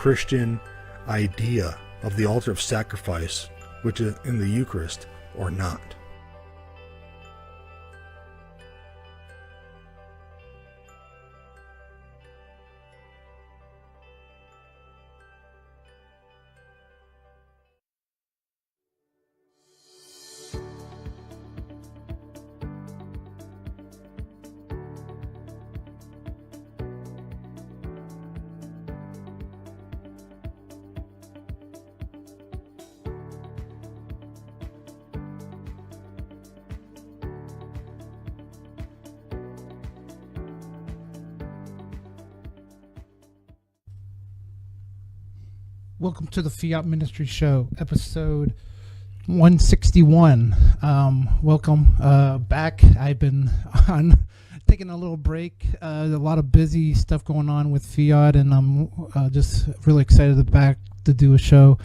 Christian idea of the altar of sacrifice, which is in the Eucharist, or not. Welcome to the Fiat Ministry Show, episode 161. Welcome back. I've been taking a little break. A lot of busy stuff going on with Fiat, and I'm just really excited to do a show.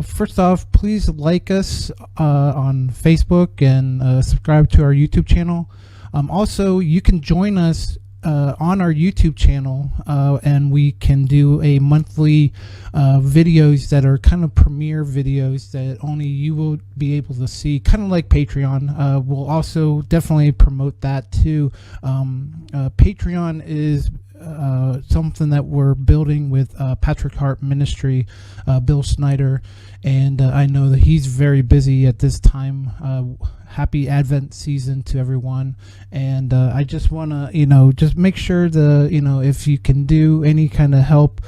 First off, please like us on Facebook and subscribe to our YouTube channel. Also, you can join us on our YouTube channel, and we can do a monthly videos that are kind of premiere videos that only you will be able to see, kind of like Patreon. We'll also definitely promote that too. Patreon is something that we're building with Patrick Hart Ministry, Bill Snyder, and I know that he's very busy at this time. Happy Advent season to everyone, and I just want to just make sure if you can do any kind of help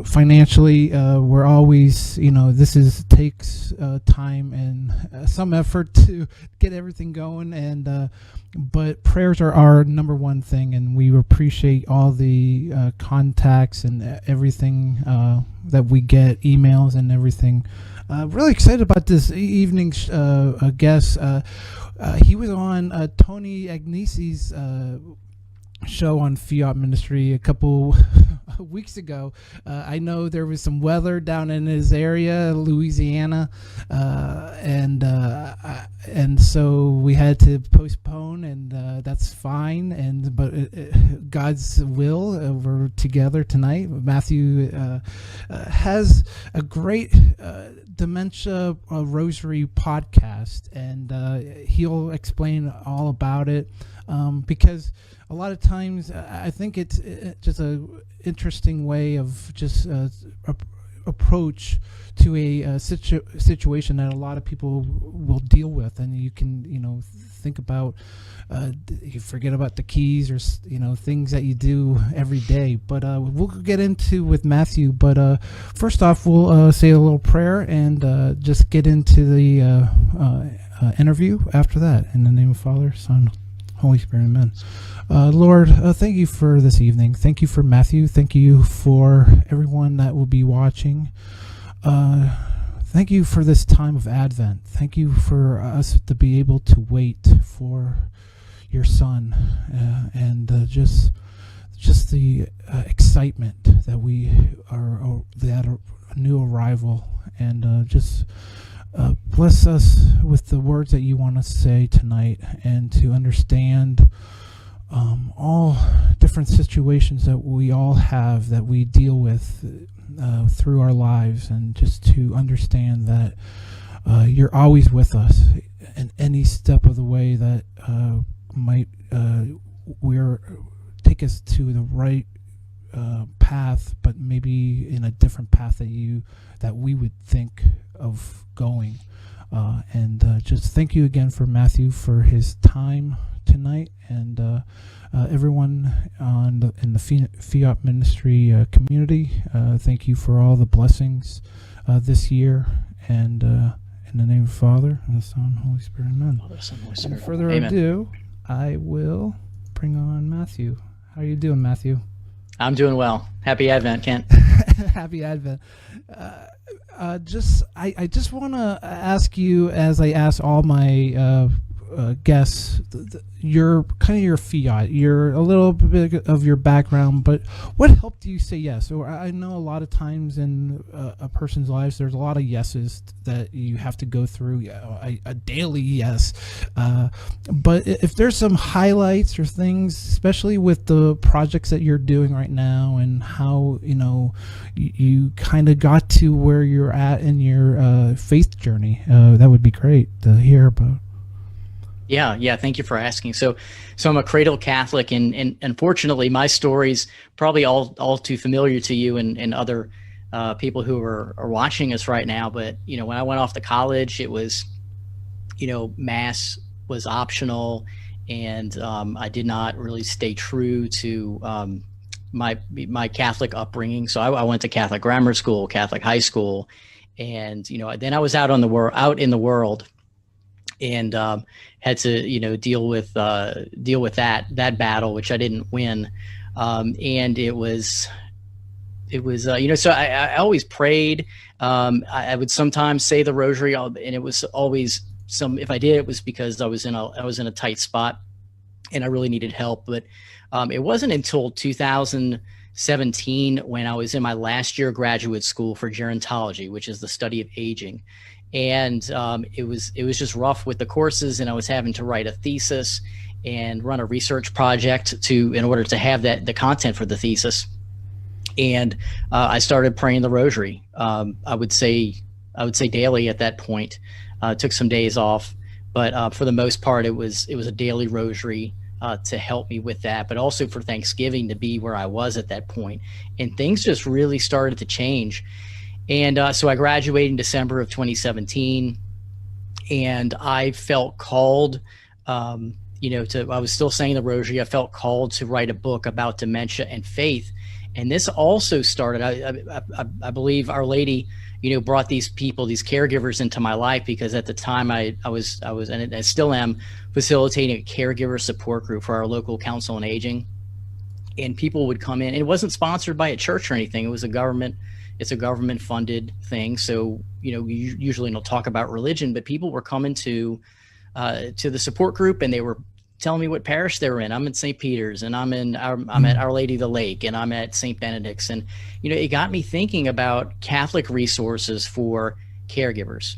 financially, we're always this takes time and some effort to get everything going, and but prayers are our number one thing, and we appreciate all the contacts and everything that we get, emails and everything. Really excited about this evening's guest. He was on Tony Agnesi's show on Fiat Ministry a couple weeks ago. I know there was some weather down in his area, Louisiana, and so we had to postpone, and that's fine. But God's will, we're together tonight. Matthew has a great dementia rosary podcast, and he'll explain all about it, because a lot of times I think it's just a interesting way of just approach to a situation that a lot of people will deal with, and you can think about you forget about the keys or things that you do every day, but we'll get into with Matthew. But first off, we'll say a little prayer and just get into the interview after that. In the name of Father, Son, Holy Spirit, amen. Lord, thank you for this evening. Thank you for Matthew. Thank you for everyone that will be watching. Thank you for this time of Advent. Thank you for us to be able to wait for your Son, and just the excitement that we are that a new arrival, and just bless us with the words that you want us to say tonight, and to understand all different situations that we all have, that we deal with through our lives, and just to understand that you're always with us in any step of the way that might take us to the right path, but maybe in a different path that we would think of going. And just thank you again for Matthew for his time tonight, and everyone in the Fiat Ministry community. Thank you for all the blessings this year, and in the name of the Father, and the Son, and Holy Spirit, amen. Father, Son, Holy Spirit. Without further Amen. ado, I will bring on Matthew. How are you doing, Matthew? I'm doing well. Happy Advent, Kent. Happy Advent. I just want to ask you, as I ask all my guests, your kind of your Fiat, your a little bit of your background, but what helped you say yes? Or I know a lot of times in a person's lives, there's a lot of yeses that you have to go through, a daily yes. But if there's some highlights or things, especially with the projects that you're doing right now and how, you kind of got to where you're at in your faith journey, that would be great to hear about. Yeah. Thank you for asking. So I'm a cradle Catholic, and unfortunately, my story's probably all too familiar to you and other people who are watching us right now. But when I went off to college, it was, Mass was optional, and I did not really stay true to my Catholic upbringing. So I went to Catholic grammar school, Catholic high school, and then I was out in the world, and had to deal with that battle, which I didn't win, and it was so I always prayed. I would sometimes say the rosary, and it was always if I did, it was because I was in a tight spot and I really needed help. But it wasn't until 2017 when I was in my last year of graduate school for gerontology, which is the study of aging. And it was just rough with the courses, and I was having to write a thesis and run a research project in order to have the content for the thesis. And I started praying the rosary. I would say daily at that point. Took some days off, but for the most part, it was a daily rosary to help me with that, but also for Thanksgiving to be where I was at that point. And things just really started to change. And so I graduated in December of 2017, and I felt called, I was still saying the rosary. I felt called to write a book about dementia and faith. And this also started, I believe Our Lady, brought these people, these caregivers into my life, because at the time I was, and I still am, facilitating a caregiver support group for our local council on aging. And people would come in, and it wasn't sponsored by a church or anything. It was it's a government funded thing. So, you usually don't talk about religion, but people were coming to the support group, and they were telling me what parish they were in. I'm in St. Peter's, and I'm at Our Lady of the Lake, and I'm at St. Benedict's. And, it got me thinking about Catholic resources for caregivers.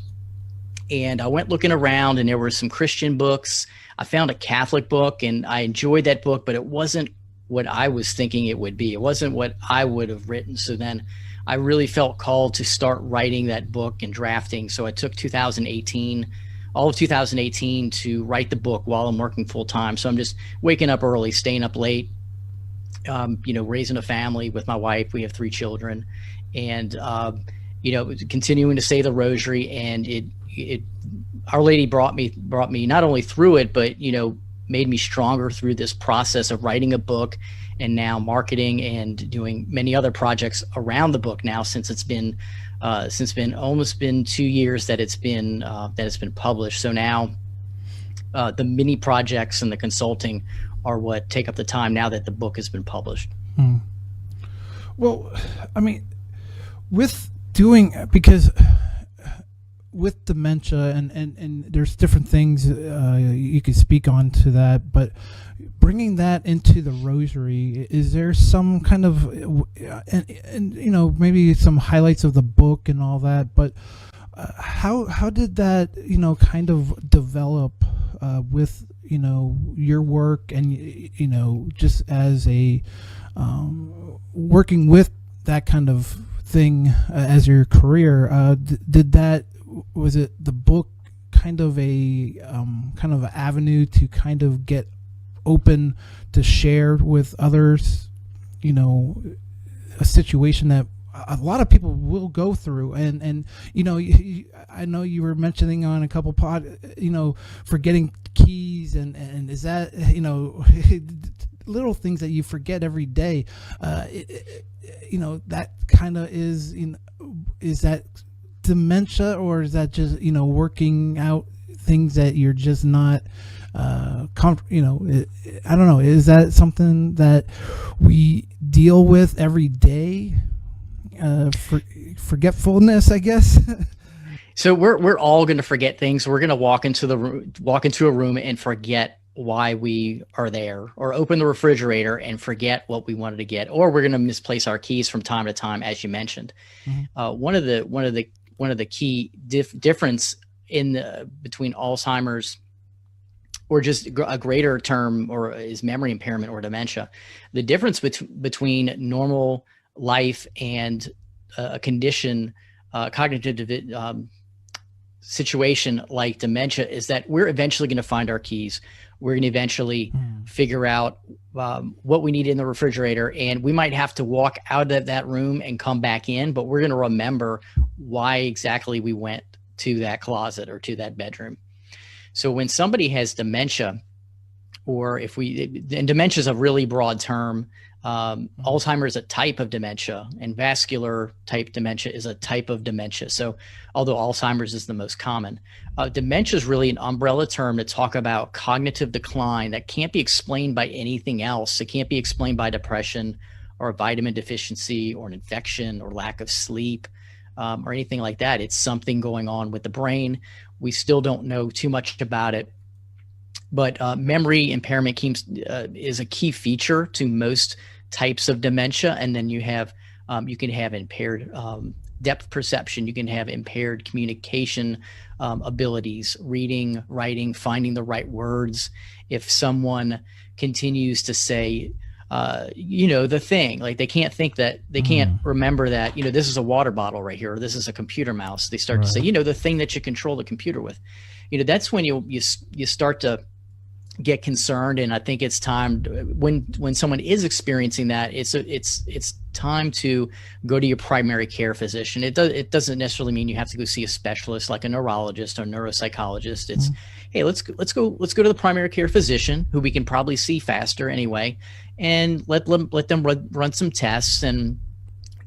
And I went looking around, and there were some Christian books. I found a Catholic book, and I enjoyed that book, but it wasn't what I was thinking it would be. It wasn't what I would have written. So then I really felt called to start writing that book and drafting. So I took all of 2018 to write the book while I'm working full time. So I'm just waking up early, staying up late, raising a family with my wife. We have 3 children, and, continuing to say the rosary. And Our Lady brought me not only through it, but, made me stronger through this process of writing a book, and now marketing and doing many other projects around the book now, since it's been almost 2 years that it's been published. So now the mini projects and the consulting are what take up the time now that the book has been published. Well, I mean, because with dementia and there's different things you could speak on to that, but bringing that into the rosary, is there some kind of and maybe some highlights of the book and all that, but how did that kind of develop with your work, and just as a working with that kind of thing as your career, was it the book kind of an avenue to kind of get open to share with others, a situation that a lot of people will go through, and I know you were mentioning on a couple forgetting keys, and is that little things that you forget every day, that kind of is that dementia, or is that just working out things that you're just not I don't know, is that something that we deal with every day, forgetfulness, I guess? So we're all going to forget things. We're going to walk into a room and forget why we are there, or open the refrigerator and forget what we wanted to get, or we're going to misplace our keys from time to time, as you mentioned. Mm-hmm. One of the key difference between Alzheimer's, or just a greater term, or is memory impairment or dementia. The difference between normal life and a condition, cognitive situation like dementia, is that we're eventually going to find our keys. We're going to eventually figure out what we need in the refrigerator, and we might have to walk out of that room and come back in, but we're going to remember why exactly we went to that closet or to that bedroom. So when somebody has dementia, and dementia is a really broad term. Alzheimer's is a type of dementia, and vascular type dementia is a type of dementia. So although Alzheimer's is the most common, dementia is really an umbrella term to talk about cognitive decline that can't be explained by anything else. It can't be explained by depression or a vitamin deficiency or an infection or lack of sleep or anything like that. It's something going on with the brain. We still don't know too much about it. But memory impairment is a key feature to most types of dementia. And then you can have impaired depth perception. You can have impaired communication abilities, reading, writing, finding the right words. If someone continues to say, the thing, like they can't remember that, this is a water bottle right here, or this is a computer mouse. They start to say, the thing that you control the computer with. That's when you start to get concerned. And I think it's time when someone is experiencing that, it's time to go to your primary care physician. It doesn't necessarily mean you have to go see a specialist like a neurologist or neuropsychologist. It's hey, let's go to the primary care physician, who we can probably see faster anyway, and let them run some tests and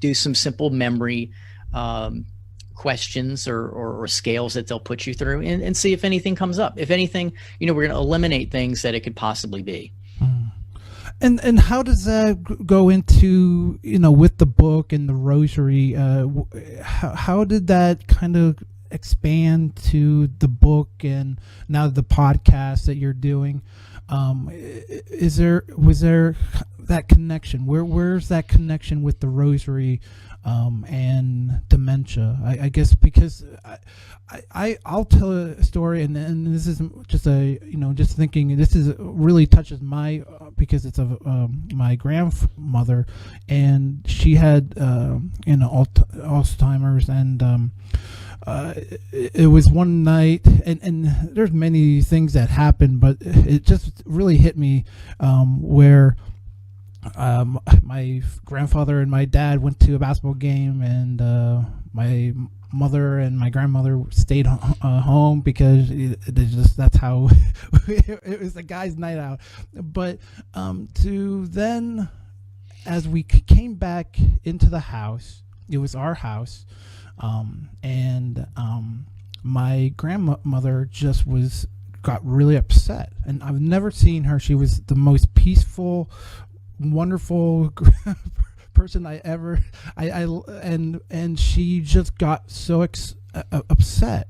do some simple memory questions or scales that they'll put you through, and see if anything comes up. If anything, we're going to eliminate things that it could possibly be. And how does that go into, with the book and the rosary? How did that kind of expand to the book and now the podcast that you're doing? Was there that connection? Where's that connection with the rosary and dementia? I guess because I'll tell a story, and this is just just thinking, this is really touches because it's of my grandmother, and she had Alzheimer's, and it was one night, and there's many things that happened, but it just really hit me where my grandfather and my dad went to a basketball game, and my mother and my grandmother stayed home because that's how it was a guy's night out. But to then, as we came back into the house, it was our house, and my grandmother just got really upset, and I've never seen her. She was the most peaceful, wonderful person and she just got so upset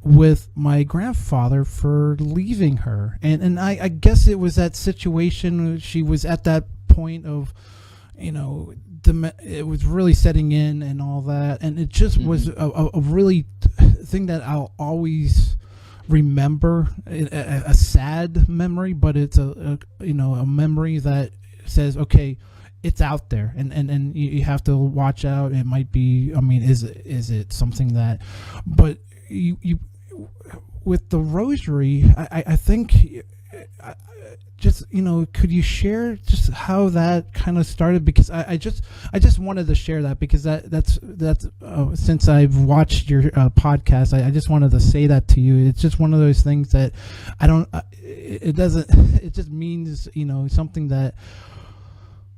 with my grandfather for leaving her, and I guess it was that situation. She was at that point of it was really setting in and all that, and it just was a really thing that I'll always remember. A sad memory, but it's a memory that says, okay, it's out there, and you have to watch out. It might be, is it something that, but you with the rosary, I think, just could you share just how that kind of started? Because I just wanted to share that, because that's since I've watched your podcast, I just wanted to say that to you. It's just one of those things that it just means something that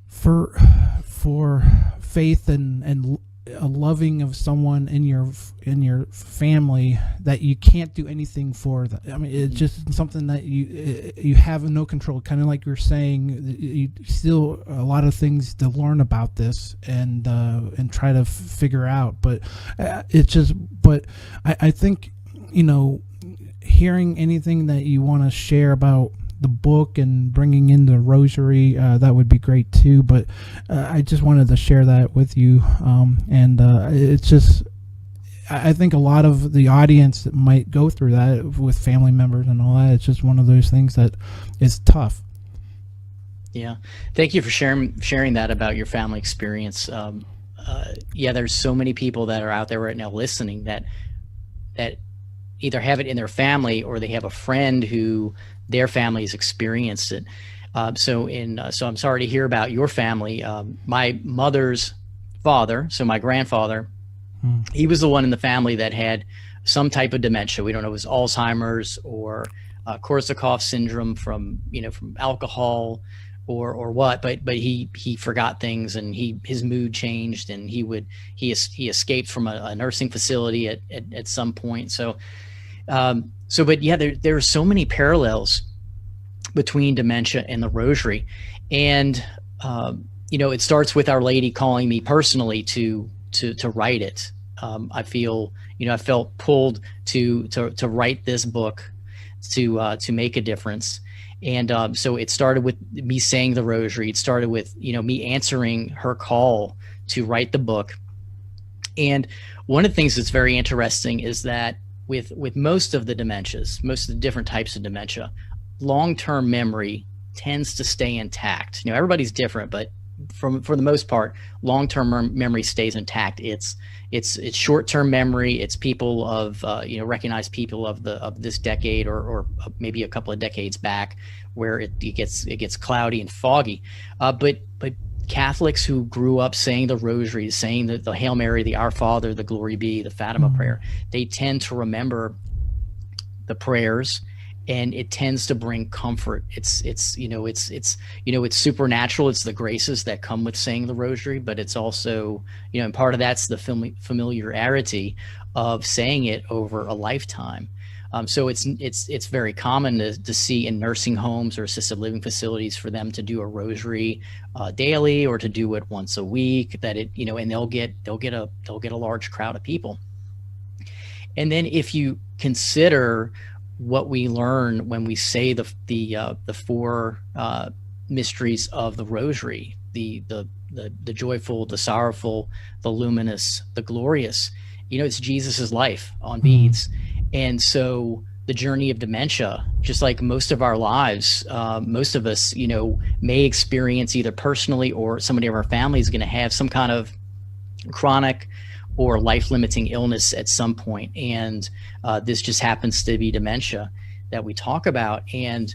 for faith and a loving of someone in your family that you can't do anything for them. I mean, it's just something that you have no control. Kind of like you're saying, you still a lot of things to learn about this and try to figure out. But it's just. But I think, you know, hearing anything that you want to share about the book and bringing in the rosary, that would be great too. But I just wanted to share that with you. And it's just, I think a lot of the audience might go through that with family members and all that. It's just one of those things that is tough. Yeah. Thank you for sharing that about your family experience. Yeah, there's so many people that are out there right now listening that either have it in their family or they have a friend who their family has experienced it. So I'm sorry to hear about your family. My mother's father, so my grandfather, he was the one in the family that had some type of dementia. We don't know if it was Alzheimer's or Korsakoff syndrome from alcohol or what, but he forgot things, and his mood changed, and he escaped from a nursing facility at some point. But yeah, there are so many parallels between dementia and the rosary. And, it starts with Our Lady calling me personally to write it. I felt pulled to write this book to make a difference. And so it started with me saying the rosary. It started with, me answering her call to write the book. And one of the things that's very interesting is that with most of the dementias, most of the different types of dementia, long-term memory tends to stay intact. Everybody's different, but for the most part, long-term memory stays intact. It's short-term memory. It's people of recognized people of this decade or maybe a couple of decades back, where it gets cloudy and foggy. But Catholics who grew up saying the rosary, saying the Hail Mary, the Our Father, the Glory Be, the Fatima prayer, they tend to remember the prayers, and it tends to bring comfort. It's supernatural. It's the graces that come with saying the rosary, but it's also, and part of that's the familiarity of saying it over a lifetime. So it's very common to see in nursing homes or assisted living facilities for them to do a rosary daily, or to do it once a week. And they'll get a large crowd of people. And then if you consider what we learn when we say the four mysteries of the rosary, the joyful, the sorrowful, the luminous, the glorious, it's Jesus's life on beads. And so the journey of dementia, just like most of our lives, most of us, may experience either personally or somebody of our family is going to have some kind of chronic or life-limiting illness at some point. And this just happens to be dementia that we talk about. And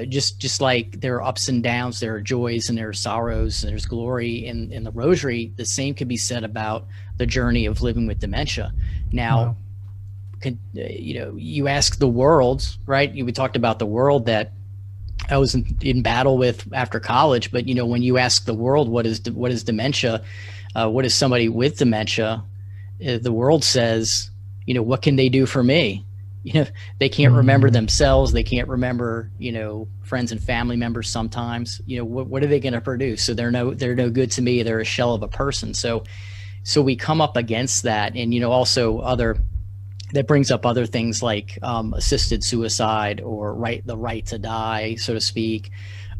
just like there are ups and downs, there are joys and there are sorrows, and there's glory in the rosary, the same could be said about the journey of living with dementia. Now, wow. You ask the world, right? We talked about the world that I was in battle with after college, but when you ask the world, what is dementia? What is somebody with dementia? The world says, what can they do for me? They can't remember themselves. They can't remember, friends and family members sometimes. What are they going to produce? So they're no good to me. They're a shell of a person. So we come up against that, and also that brings up other things like assisted suicide or the right to die, so to speak.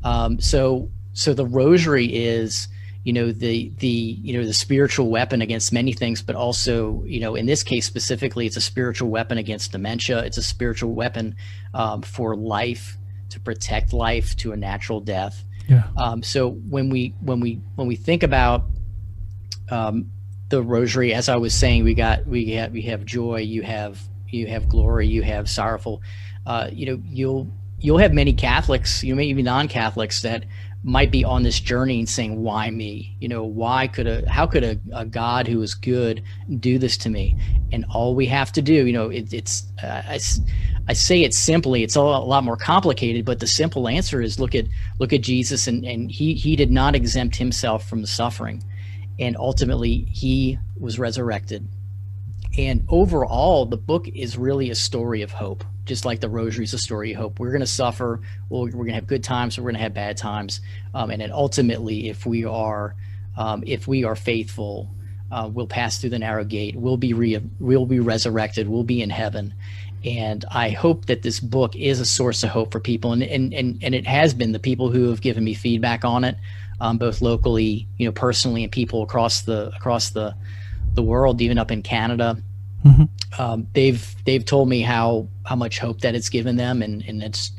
So the rosary is, the spiritual weapon against many things, but also, in this case specifically, it's a spiritual weapon against dementia. It's a spiritual weapon for life, to protect life to a natural death. Yeah. So when we think about the rosary, as I was saying, we have joy, you have glory, you have sorrowful. You'll have many Catholics, maybe non-Catholics, that might be on this journey and saying, why me? How could a God who is good do this to me? And all we have to do, I say it simply, it's a lot more complicated, but the simple answer is look at Jesus, and he did not exempt himself from the suffering. and ultimately he was resurrected. And overall, the book is really a story of hope, just like the rosary is a story of hope. We're going to suffer. We're going to have good times. We're going to have bad times. And then ultimately, if we are faithful, we'll pass through the narrow gate. We'll be resurrected. We'll be in heaven. And I hope that this book is a source of hope for people. And it has been. The people who have given me feedback on it, both locally, personally, and people across the world, even up in Canada. Mm-hmm. They've told me how much hope that it's given them, and it's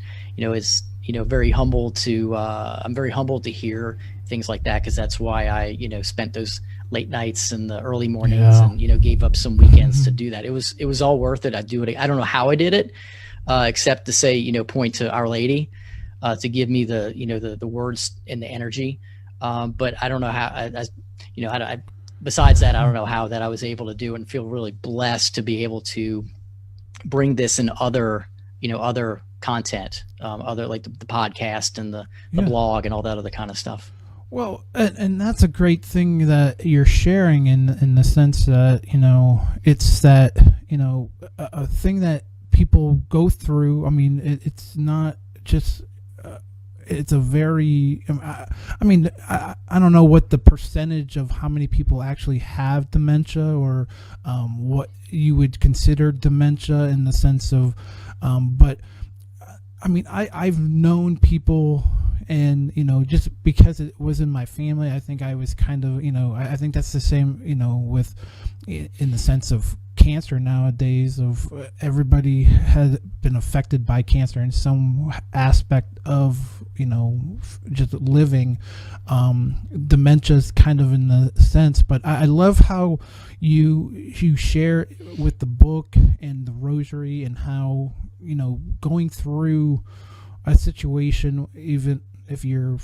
very humble to I'm very humbled to hear things like that, because that's why I spent those late nights and the early mornings, and gave up some weekends to do that. It was all worth it. I'd do it. I don't know how I did it, except to say, point to Our Lady, to give me the words and the energy, but I don't know how. Besides that, I don't know how that I was able to do, and feel really blessed to be able to bring this in other content, other like the podcast and the blog and all that other kind of stuff. Well, and that's a great thing that you're sharing in the sense that, it's that, a thing that people go through. I mean, it's not just, it's a very, I don't know what the percentage of how many people actually have dementia, or what you would consider dementia in the sense of, but I mean, I've known people, and, just because it was in my family, I think I was kind of, I think that's the same, with, in the sense of cancer nowadays, of everybody has been affected by cancer in some aspect of, just living. Dementia's kind of in the sense, but I love how you share with the book and the rosary, and how, going through a situation, even if you're,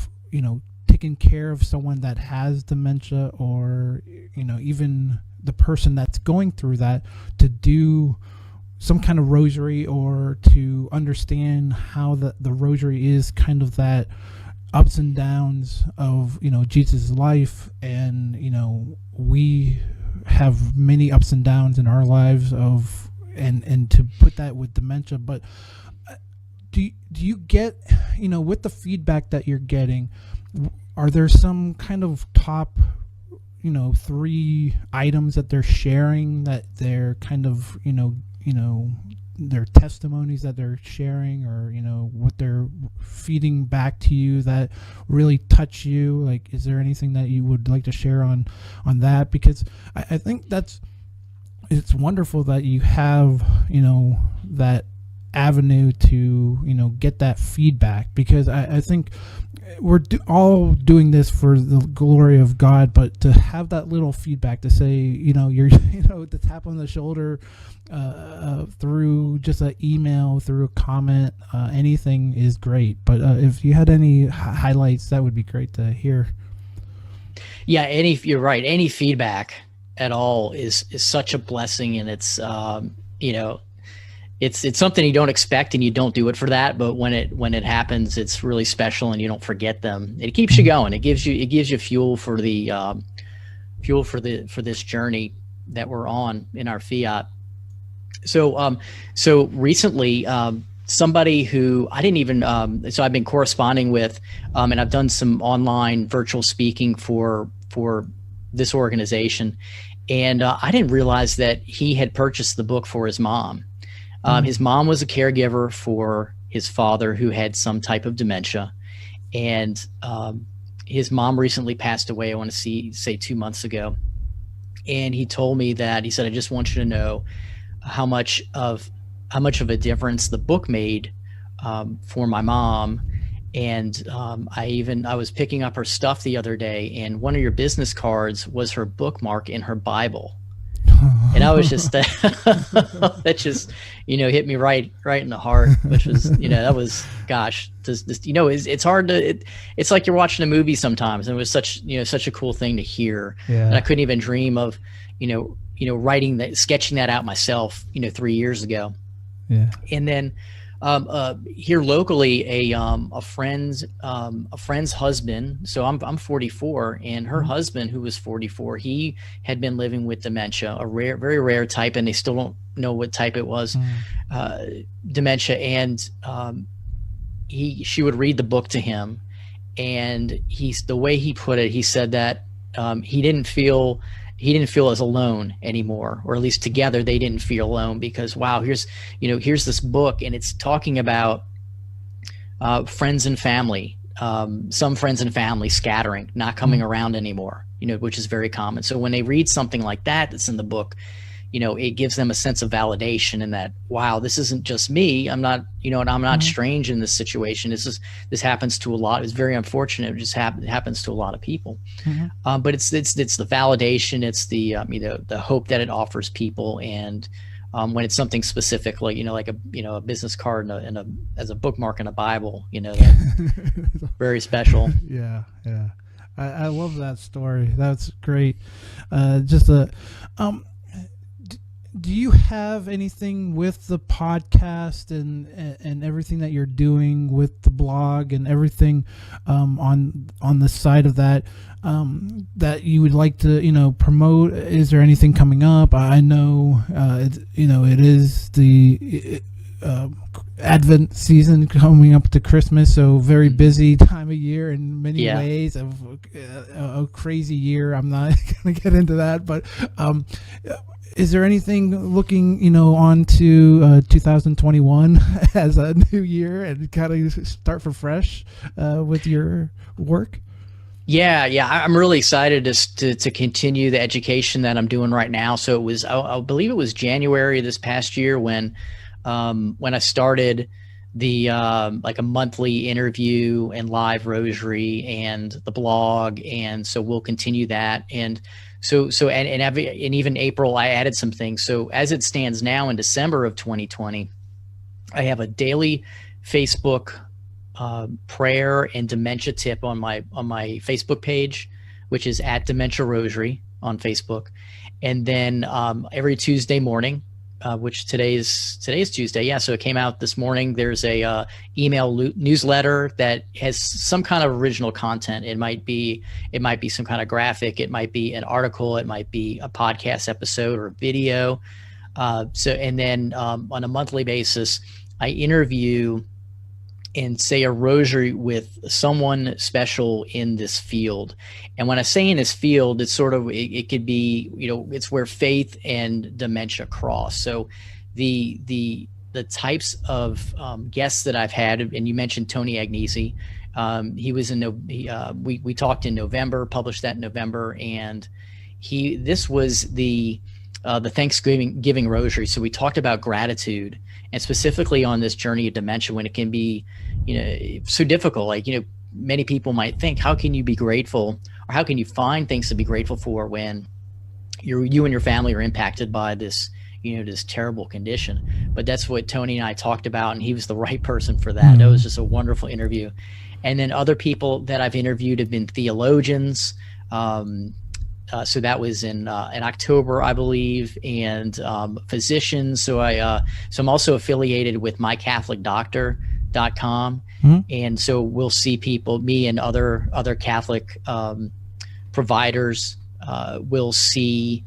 taking care of someone that has dementia, or, even the person that's going through that, to do some kind of rosary, or to understand how the rosary is kind of that ups and downs of, Jesus' life. And, we have many ups and downs in our lives of, and to put that with dementia. But do you get, with the feedback that you're getting, are there some kind of top, 3 items that they're sharing, that they're kind of, their testimonies that they're sharing, or, what they're feeding back to you that really touch you? Like, is there anything that you would like to share on that? Because I think it's wonderful that you have, that avenue to, get that feedback, because I think we're all doing this for the glory of God, but to have that little feedback to say, you're, the tap on the shoulder, through just an email, through a comment, anything is great. But if you had any highlights, that would be great to hear. Yeah, you're right. Any feedback at all is such a blessing, and it's it's something you don't expect, and you don't do it for that, but when it happens, it's really special, and you don't forget them. It keeps you going. It gives you fuel for this journey that we're on in our Fiat. So recently, somebody who I didn't even so I've been corresponding with, and I've done some online virtual speaking for this organization, and I didn't realize that he had purchased the book for his mom. His mom was a caregiver for his father, who had some type of dementia, and his mom recently passed away. I want to say 2 months ago, and he told me that, he said, "I just want you to know how much of a difference the book made for my mom." And I was picking up her stuff the other day, and one of your business cards was her bookmark in her Bible. And I was just, that just, hit me right in the heart, which was, that was, gosh, it's hard to, it's like you're watching a movie sometimes. And it was such a cool thing to hear. Yeah. And I couldn't even dream of, sketching that out myself, 3 years ago. Yeah. And then Here locally, a friend's husband. So I'm 44, and her husband, who was 44, he had been living with dementia, a very rare type, and they still don't know what type it was, dementia. And she would read the book to him, and the way he put it, he said that he didn't feel as alone anymore, or at least together they didn't feel alone, because wow, here's this book, and it's talking about friends and family, some friends and family scattering, not coming around anymore, which is very common. So when they read something like that's in the book, it gives them a sense of validation, and that, wow, this isn't just me. I'm not, and I'm not strange in this situation. This happens to a lot. It's very unfortunate. It just happens to a lot of people. But it's the validation. It's the the hope that it offers people. And when it's something specific, like like a business card as a bookmark in a Bible, that's very special. Yeah. I love that story. That's great. Do you have anything with the podcast and everything that you're doing with the blog and everything on the side of that that you would like to promote? Is there anything coming up? I know it is the Advent season coming up to Christmas, so very busy time of year in many ways. A crazy year. I'm not going to get into that, but is there anything looking, on to 2021 as a new year and kind of start for fresh with your work? Yeah. I'm really excited to continue the education that I'm doing right now. So it was, I believe it was January this past year when I started the like a monthly interview and live rosary and the blog, and so we'll continue that. And so even April, I added some things. So as it stands now in December of 2020, I have a daily Facebook prayer and dementia tip on my Facebook page, which is at Dementia Rosary on Facebook. And then every Tuesday morning, which today's Tuesday. Yeah. So it came out this morning. There's a email newsletter that has some kind of original content. It might be some kind of graphic. It might be an article. It might be a podcast episode or a video. And then on a monthly basis, I interview and say a rosary with someone special in this field. And when I say in this field, it's sort of, it could be, it's where faith and dementia cross. So the types of guests that I've had, and you mentioned Tony Agnesi, he was we talked in November, published that in November, and this was the Thanksgiving rosary. So we talked about gratitude, and specifically on this journey of dementia, when it can be, so difficult. Like, many people might think, how can you be grateful, or how can you find things to be grateful for when you and your family are impacted by this, this terrible condition? But that's what Tony and I talked about, and he was the right person for that. It was just a wonderful interview. And then other people that I've interviewed have been theologians. So that was in October, I believe, and physicians. So I'm also affiliated with mycatholicdoctor.com. And so we'll see people, me and other Catholic providers will see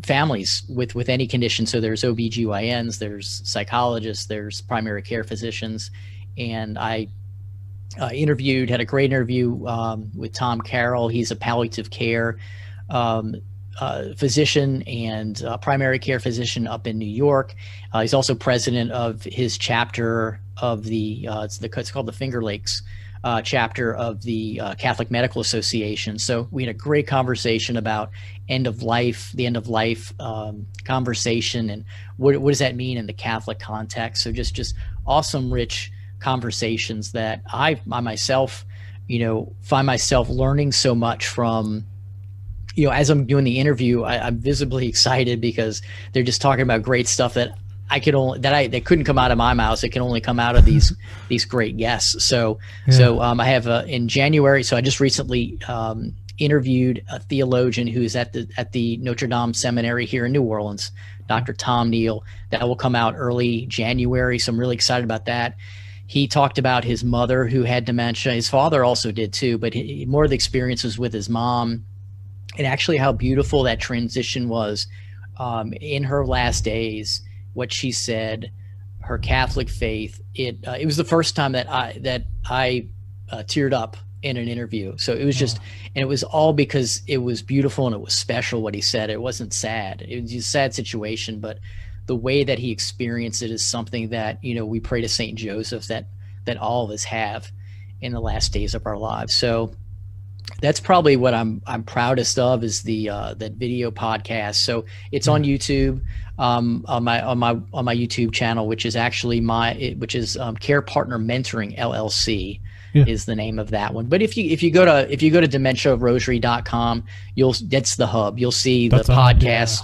families with any condition. So there's OBGYNs, there's psychologists, there's primary care physicians. And I had a great interview with Tom Carroll. He's a palliative care physician and primary care physician up in New York. He's also president of his chapter of it's called the Finger Lakes chapter of the Catholic Medical Association. So we had a great conversation about the end of life conversation, and what does that mean in the Catholic context. So just awesome, rich conversations that I myself, find myself learning so much from. As I'm doing the interview, I'm visibly excited because they're just talking about great stuff that that couldn't come out of my mouth. It can only come out of these great guests. So I have in January. So I just recently interviewed a theologian who's at the Notre Dame Seminary here in New Orleans, Dr. Tom Neal. That will come out early January, so I'm really excited about that. He talked about his mother who had dementia. His father also did too, but more of the experiences with his mom, and actually how beautiful that transition was in her last days. What she said, her Catholic faith. It was the first time that I teared up in an interview. So it was just, and it was all because it was beautiful and it was special what he said. It wasn't sad. It was a sad situation, but the way that he experienced it is something that, we pray to Saint Joseph that all of us have in the last days of our lives. So that's probably what I'm proudest of, is that video podcast. So it's on YouTube, on my YouTube channel, which is actually Care Partner Mentoring LLC. Yeah. Is the name of that one. But if you go to dementiarosary.com, that's the hub. You'll see the podcast,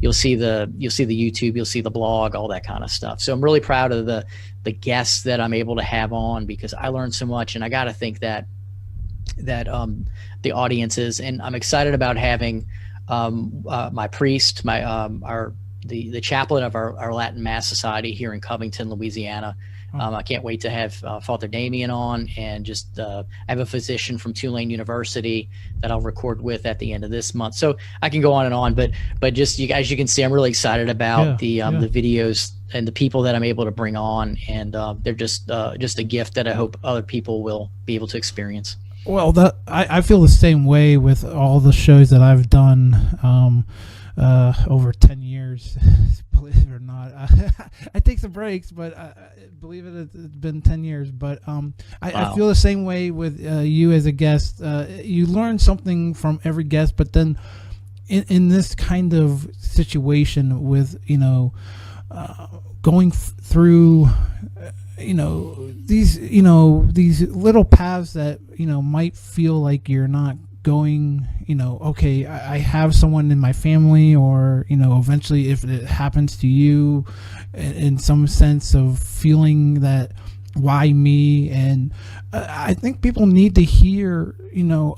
you'll see the YouTube, you'll see the blog, all that kind of stuff. So I'm really proud of the guests that I'm able to have on, because I learned so much, and I got to think that the audience is, and I'm excited about having my priest, the chaplain of our Latin Mass Society here in Covington, Louisiana. I can't wait to have Father Damien on, and just I have a physician from Tulane University that I'll record with at the end of this month. So I can go on, but just as you can see, I'm really excited about the videos and the people that I'm able to bring on, and they're just a gift that I hope other people will be able to experience. Well, I feel the same way with all the shows that I've done over 10 years. Believe it or not, I take some breaks, but believe it's been 10 years. But I feel the same way with you as a guest. You learn something from every guest, but then in this kind of situation with going through these little paths that might feel like you're not going, okay, I have someone in my family, or eventually if it happens to you, in some sense of feeling that, why me? And I think people need to hear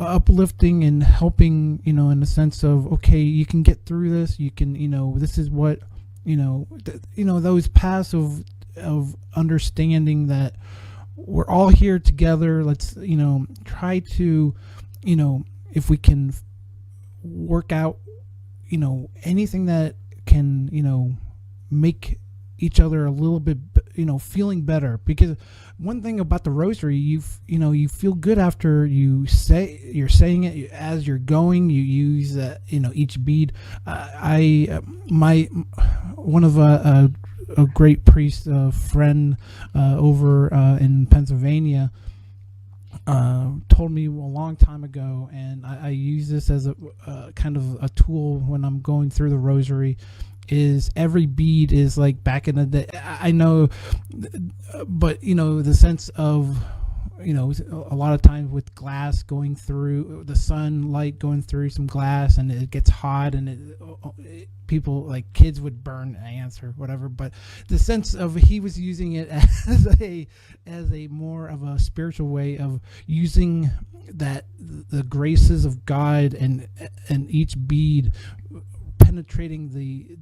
uplifting and helping, in the sense of, okay, you can get through this, you can, this is what those paths of understanding that we're all here together. Let's try to if we can work out anything that can make each other a little bit feeling better. Because one thing about the rosary, you feel good after you're saying it as you're going. You use each bead. One of a great priest, friend over in Pennsylvania, told me a long time ago, and I use this as a kind of a tool when I'm going through the rosary, is every bead is like back in the day. I know, but the sense of a lot of times with glass going through the sunlight, going through some glass, and it gets hot, and people, like kids, would burn ants or whatever. But the sense of, he was using it as a more of a spiritual way of using the graces of God, and each bead penetrating the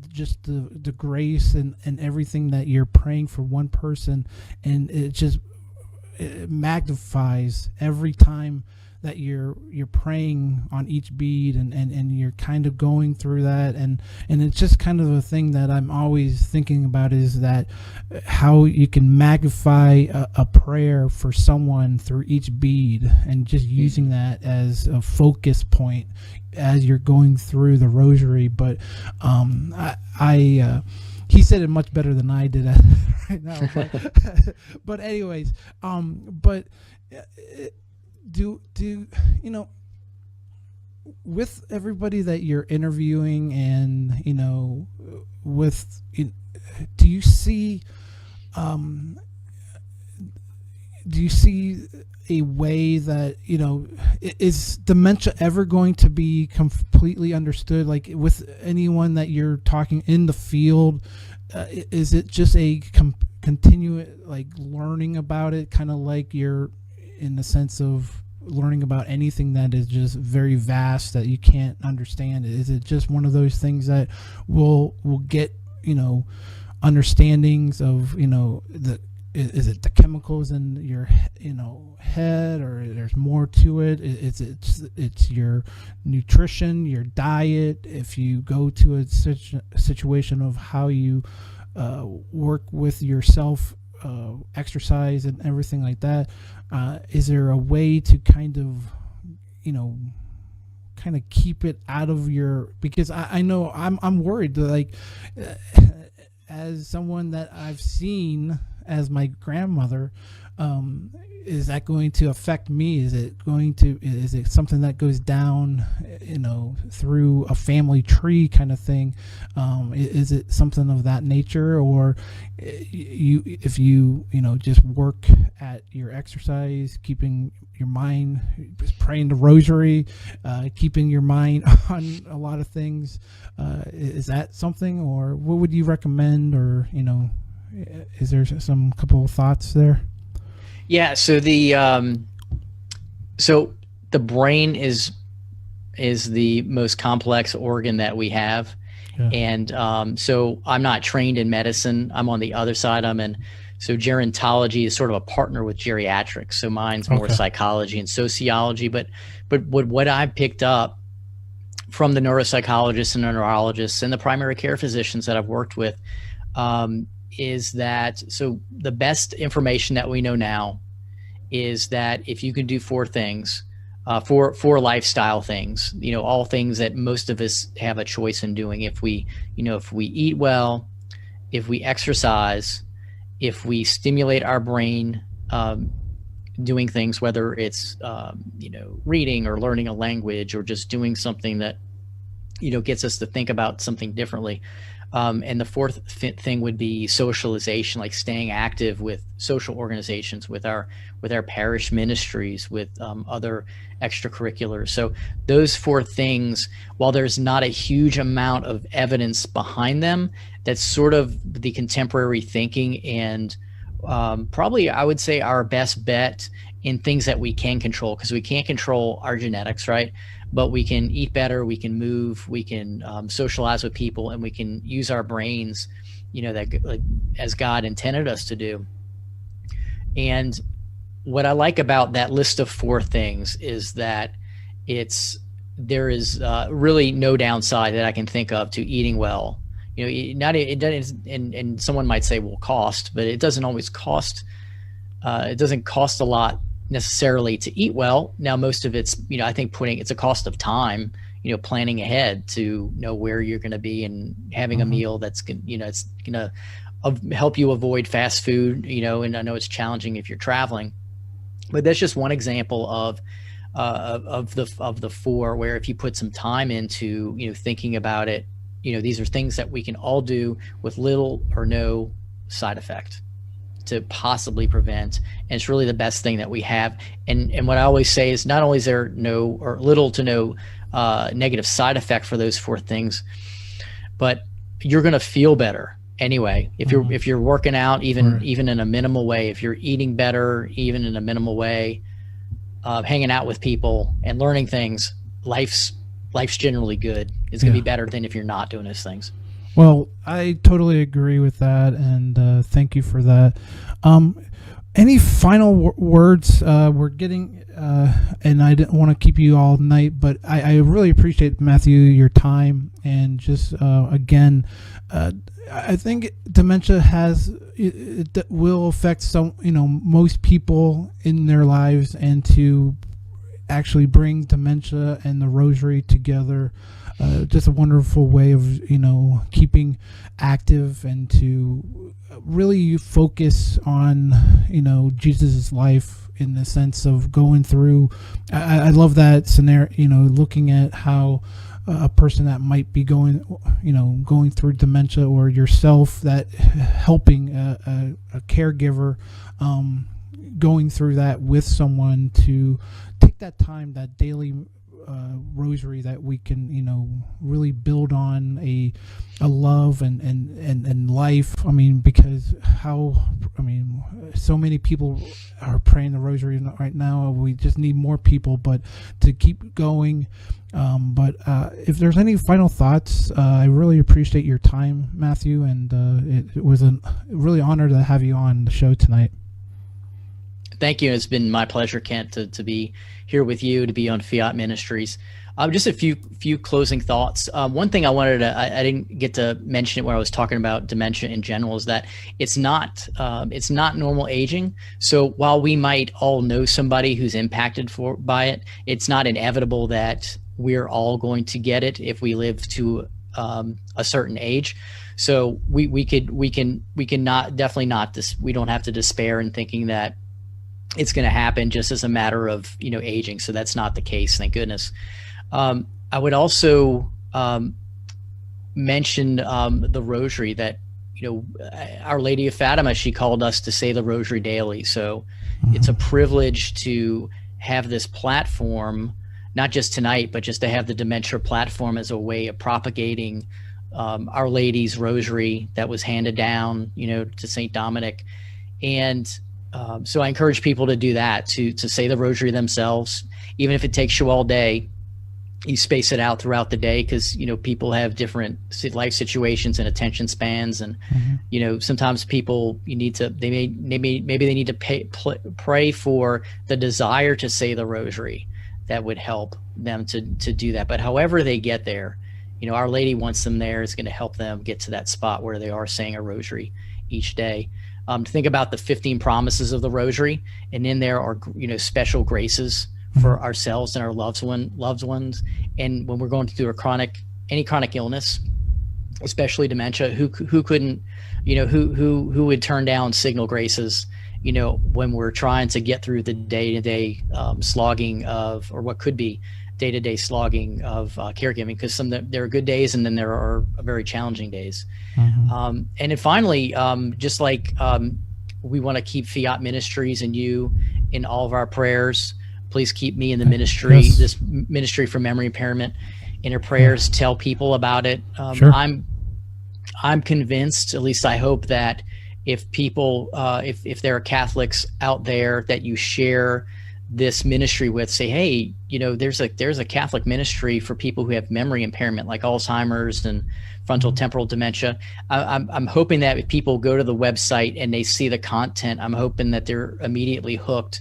grace and everything that you're praying for one person, and it magnifies every time that you're praying on each bead, and you're kind of going through that, and it's just kind of a thing that I'm always thinking about, is that how you can magnify a prayer for someone through each bead, and just using that as a focus point as you're going through the rosary. But he said it much better than I did right now. But anyways, do with everybody that you're interviewing, and do you see a way that is dementia ever going to be completely understood, like with anyone that you're talking in the field? Is it just a continuous like learning about it, kind of like you're in the sense of learning about anything that is just very vast that you can't understand? Is it just one of those things that will get, understandings of, is it the chemicals in your head, or there's more to it? It's your nutrition, your diet. If you go to a situation of how you work with yourself, exercise and everything like that, is there a way to kind of keep it out of your, because I know I'm worried that, like, as someone that I've seen as my grandmother, is that going to affect me? Is it something that goes down, through a family tree kind of thing? Is it something of that nature, or if you just work at your exercise, keeping your mind, just praying the rosary, keeping your mind on a lot of things, is that something, or what would you recommend, or is there some couple of thoughts there? Yeah. So the brain is the most complex organ that we have. Yeah. And so I'm not trained in medicine. I'm on the other side. So gerontology is sort of a partner with geriatrics. So mine's more psychology and sociology. But what I picked up from the neuropsychologists and the neurologists and the primary care physicians that I've worked with, is that, so the best information that we know now is that if you can do four things, four lifestyle things, all things that most of us have a choice in doing. If we eat well, if we exercise, if we stimulate our brain, doing things, whether it's, reading or learning a language, or just doing something that, gets us to think about something differently. And the fourth thing would be socialization, like staying active with social organizations, with our parish ministries, with other extracurriculars. So those four things, while there's not a huge amount of evidence behind them, that's sort of the contemporary thinking, and probably I would say our best bet in things that we can control, because we can't control our genetics, right? But we can eat better, we can move, we can socialize with people, and we can use our brains, that as God intended us to do. And what I like about that list of four things is that there is really no downside that I can think of to eating well. It doesn't, and someone might say, well, cost, but it doesn't always cost. It doesn't cost a lot necessarily to eat well. Now, most of it's, I think it's a cost of time, planning ahead to know where you're going to be, and having a meal that's, it's going to help you avoid fast food, and I know it's challenging if you're traveling, but that's just one example of the four, where if you put some time into, thinking about it, these are things that we can all do with little or no side effect to possibly prevent. And it's really the best thing that we have. And what I always say is, not only is there no or little to no negative side effect for those four things, but you're going to feel better anyway. If you're working out, even in a minimal way, if you're eating better, even in a minimal way, hanging out with people and learning things, life's generally good. It's going to be better than if you're not doing those things. Well, I totally agree with that, and thank you for that. Any final words? We're getting, and I didn't want to keep you all night, but I really appreciate, Matthew, your time, and just again, I think dementia it will affect most people in their lives, and to actually bring dementia and the rosary together, just a wonderful way of keeping active, and to really focus on Jesus's life, in the sense of going through. I love that scenario, looking at how a person that might be going through dementia, or yourself that helping a caregiver, going through that with someone, to take that time, that daily rosary, that we can really build on a love and life. I mean, because how I mean, so many people are praying the rosary right now. We just need more people, but to keep going. But if there's any final thoughts, I really appreciate your time, Matthew, and it was a really honor to have you on the show tonight. Thank you. It's been my pleasure, Kent, to be here with you, to be on Fiat Ministries. Just a few closing thoughts. One thing I wanted to, I didn't get to mention it when I was talking about dementia in general, is that it's not normal aging. So while we might all know somebody who's impacted by it, it's not inevitable that we're all going to get it if we live to a certain age. So we can not, definitely not this. We don't have to despair in thinking that it's going to happen just as a matter of aging. So that's not the case, thank goodness. I would also mention the rosary, that Our Lady of Fatima, she called us to say the rosary daily. So it's a privilege to have this platform, not just tonight, but just to have the dementia platform as a way of propagating Our Lady's rosary that was handed down, to St. Dominic. And so I encourage people to do that, to say the rosary themselves, even if it takes you all day. You space it out throughout the day, because people have different life situations and attention spans, and sometimes people maybe they need to pray for the desire to say the rosary. That would help them to do that. But however they get there, Our Lady wants them there. It's going to help them get to that spot where they are saying a rosary each day. Think about the 15 promises of the rosary, and in there are special graces for ourselves and our loved ones. And when we're going through any chronic illness, especially dementia, who couldn't, who would turn down signal graces, when we're trying to get through the day-to-day slogging of, or what could be day-to-day slogging of caregiving, because there are good days and then there are very challenging days. And then finally, just like we want to keep Fiat Ministries and you in all of our prayers. Please keep me in the ministry, this ministry for memory impairment, in your prayers. Tell people about it. Sure. I'm convinced, at least I hope, that if people, if there are Catholics out there that you share this ministry with, say, hey, there's a Catholic ministry for people who have memory impairment, like Alzheimer's and frontal temporal dementia. I'm hoping that if people go to the website and they see the content, I'm hoping that they're immediately hooked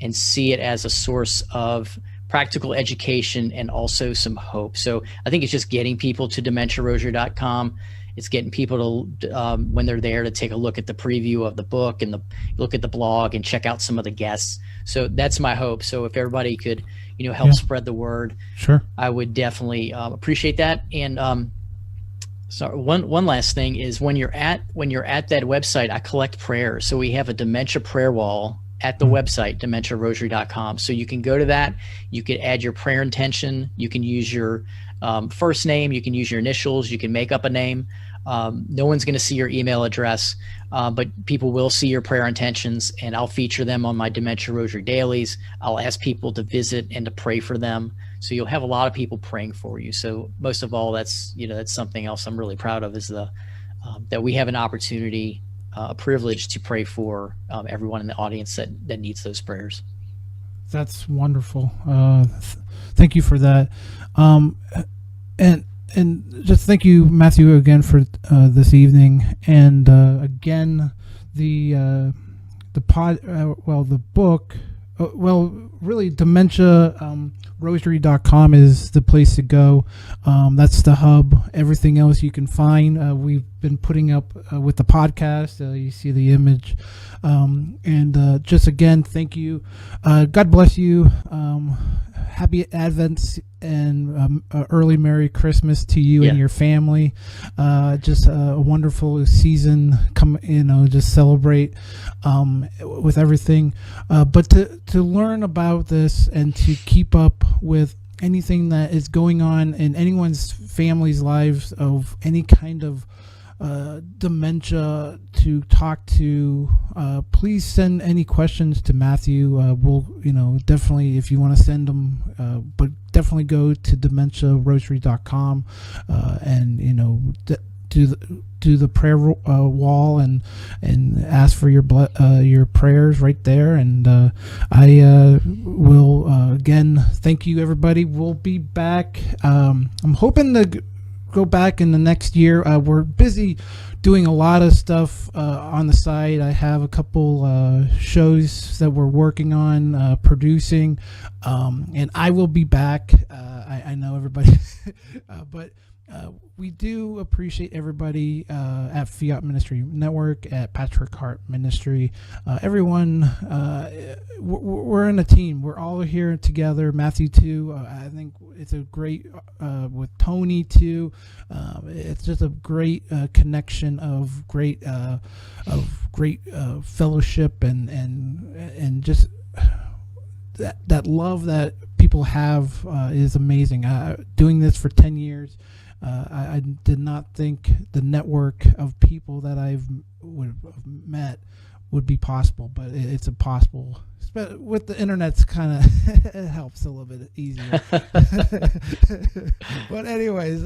and see it as a source of practical education and also some hope. So I think it's just getting people to dementiarosary.com. It's getting people to, when they're there, to take a look at the preview of the book and look at the blog and check out some of the guests. So that's my hope. So if everybody could, help spread the word, sure, I would definitely appreciate that. And so one last thing is, when you're at that website, I collect prayers. So we have a dementia prayer wall at the website, dementiarosary.com. So you can go to that. You could add your prayer intention. You can use your first name. You can use your initials. You can make up a name. No one's going to see your email address, but people will see your prayer intentions, and I'll feature them on my Dementia Rosary Dailies. I'll ask people to visit and to pray for them. So you'll have a lot of people praying for you. So most of all, that's something else I'm really proud of, is that we have an opportunity, a privilege to pray for everyone in the audience that needs those prayers. That's wonderful. Thank you for that. And just thank you, Matthew, again for this evening. And again, the book, really dementia rosary.com is the place to go. That's the hub. Everything else you can find. We've been putting up with the podcast. You see the image. And just again, thank you. God bless you. Happy Advent and early Merry Christmas to you and your family. Just a wonderful season. Just celebrate with everything. But to learn about this and to keep up with anything that is going on in anyone's family's lives of any kind of dementia, to talk to, please send any questions to Matthew. We'll, definitely, if you want to send them, but definitely go to dementiarosary.com, and, do the prayer wall and ask for your prayers right there. And I will again thank you, everybody. We'll be back. I'm hoping to go back in the next year. We're busy doing a lot of stuff on the site. I have a couple shows that we're working on producing, and I will be back. I know everybody, but we do appreciate everybody at Fiat Ministry Network, at Patchwork Heart Ministry. Everyone, we're in a team. We're all here together. Matthew too. I think it's a great with Tony too. It's just a great connection of great fellowship and just that love that people have is amazing. Doing this for 10 years. I did not think the network of people that I've met would be possible, but it's impossible. But with the internet's kind of it helps a little bit easier. But anyways,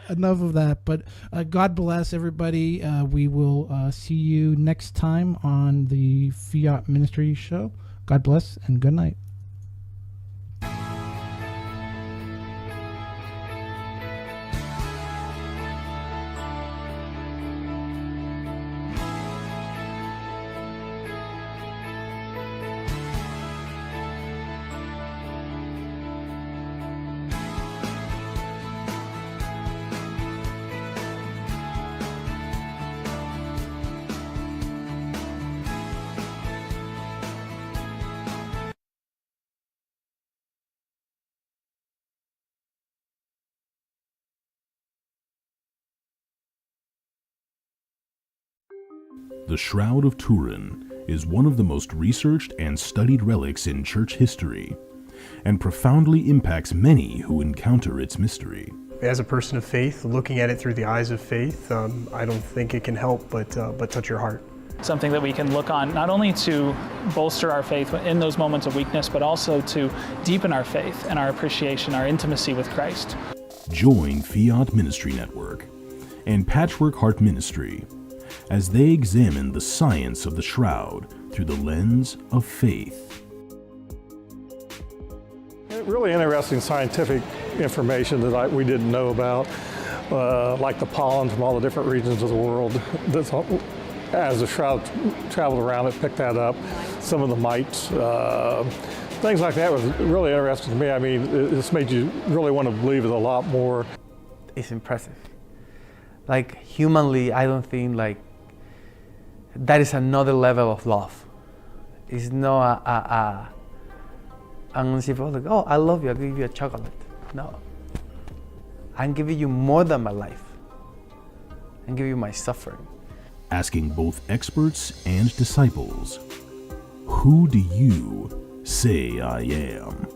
enough of that. But God bless everybody. We will see you next time on the Fiat Ministry Show. God bless and good night. The Shroud of Turin is one of the most researched and studied relics in church history, and profoundly impacts many who encounter its mystery. As a person of faith, looking at it through the eyes of faith, I don't think it can help but touch your heart. Something that we can look on not only to bolster our faith in those moments of weakness, but also to deepen our faith and our appreciation, our intimacy with Christ. Join Fiat Ministry Network and Patchwork Heart Ministry as they examine the science of the shroud through the lens of faith. Really interesting scientific information that we didn't know about, like the pollen from all the different regions of the world. As the shroud traveled around, it picked that up. Some of the mites, things like that was really interesting to me. I mean, this made you really want to believe it a lot more. It's impressive. Like, humanly, I don't think that is another level of love. It's not I'm like, oh, I love you, I'll give you a chocolate. No. I'm giving you more than my life. I'm giving you my suffering. Asking both experts and disciples, who do you say I am?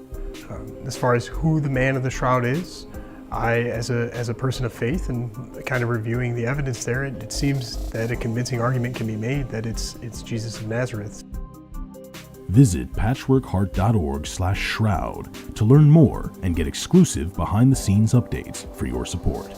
As far as who the man of the shroud is, I, as a person of faith and kind of reviewing the evidence there, it seems that a convincing argument can be made that it's Jesus of Nazareth. Visit patchworkheart.org/shroud to learn more and get exclusive behind-the-scenes updates for your support.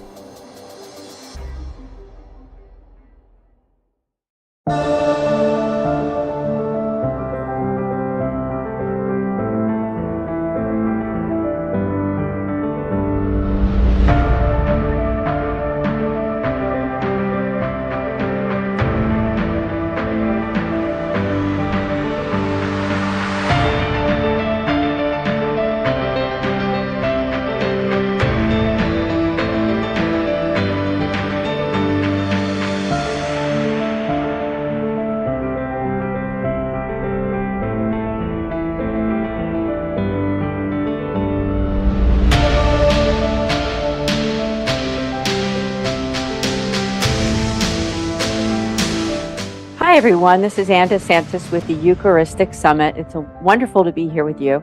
Hi everyone, this is Ann DeSantis with the Eucharistic Summit. It's wonderful to be here with you.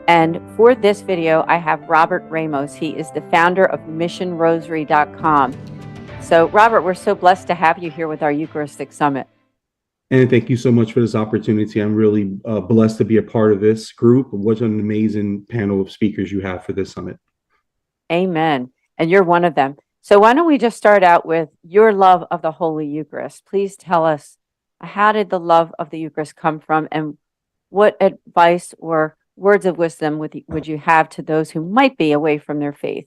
And for this video, I have Robert Ramos. He is the founder of missionrosary.com. So Robert, we're so blessed to have you here with our Eucharistic Summit. And thank you so much for this opportunity. I'm really blessed to be a part of this group. What an amazing panel of speakers you have for this summit. Amen. And you're one of them. So why don't we just start out with your love of the Holy Eucharist? Please tell us, how did the love of the Eucharist come from, and what advice or words of wisdom would you have to those who might be away from their faith?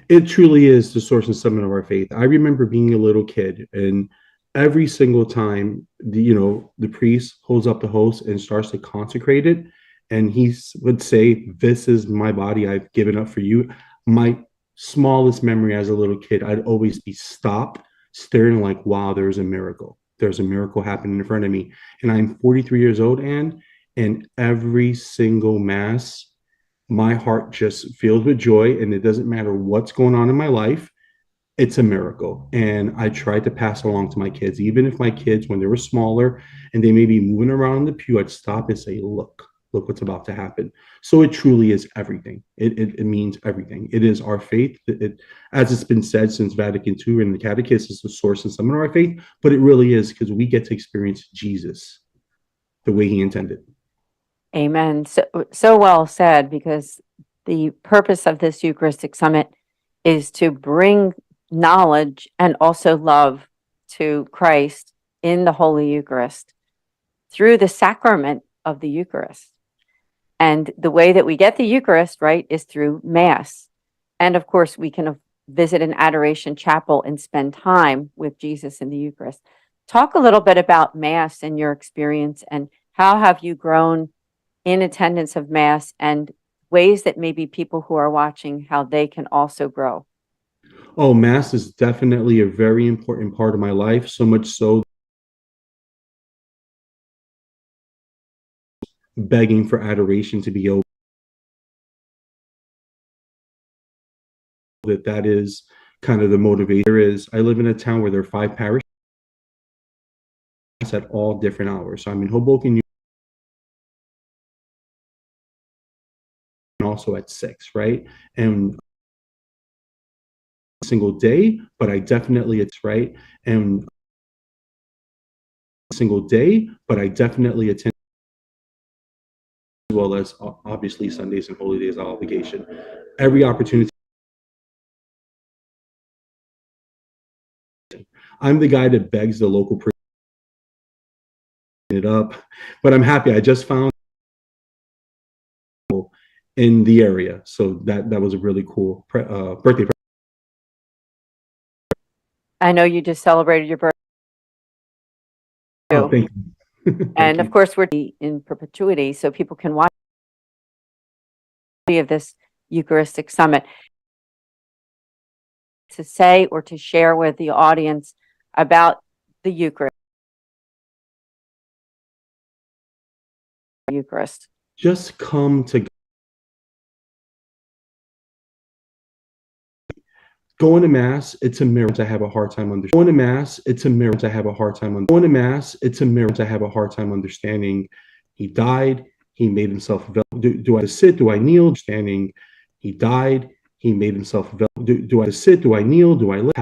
It truly is the source and summit of our faith. I remember being a little kid, and every single time the priest holds up the host and starts to consecrate it, and he would say, "This is my body I've given up for you." My smallest memory as a little kid, I'd always be stopped, staring like, wow, there's a miracle. There's a miracle happening in front of me. And I'm 43 years old, and every single mass, my heart just fills with joy, and it doesn't matter what's going on in my life. It's a miracle. And I tried to pass it along to my kids. Even if my kids, when they were smaller and they may be moving around in the pew, I'd stop and say, look what's about to happen. So it truly is everything. It means everything. It is our faith. As it's been said since Vatican II in the Catechism, is the source and summit of our faith, but it really is, because we get to experience Jesus the way he intended. Amen. So well said, because the purpose of this Eucharistic Summit is to bring knowledge and also love to Christ in the Holy Eucharist through the sacrament of the Eucharist. And the way that we get the Eucharist, right, is through Mass. And of course, we can visit an adoration chapel and spend time with Jesus in the Eucharist. Talk a little bit about Mass and your experience, and how have you grown in attendance of Mass, and ways that maybe people who are watching, how they can also grow. Oh, Mass is definitely a very important part of my life, so much so begging for adoration to be open. That is kind of the motivator. I live in a town where there are 5 parishes at all different hours. So I'm in Hoboken, and also at 6, right? And single day, but I definitely attend as well as obviously Sundays and holy days of obligation. Every opportunity. I'm the guy that begs the local priest it up, but I'm happy. I just found in the area, so that was a really cool birthday. I know you just celebrated your birthday. Oh, thank you. And of course, we're in perpetuity, so people can watch of this Eucharistic Summit. To say or to share with the audience about the Eucharist. Just come to going to Mass. It's a miracle. I have a hard time understanding. Going to Mass. It's a miracle. I have a hard time understanding. Going to Mass. It's a miracle. I have a hard time understanding. He died. He made himself available. Do I sit? Do I kneel? Standing. He died. He made himself available. Do I sit? Do I kneel? Do I live?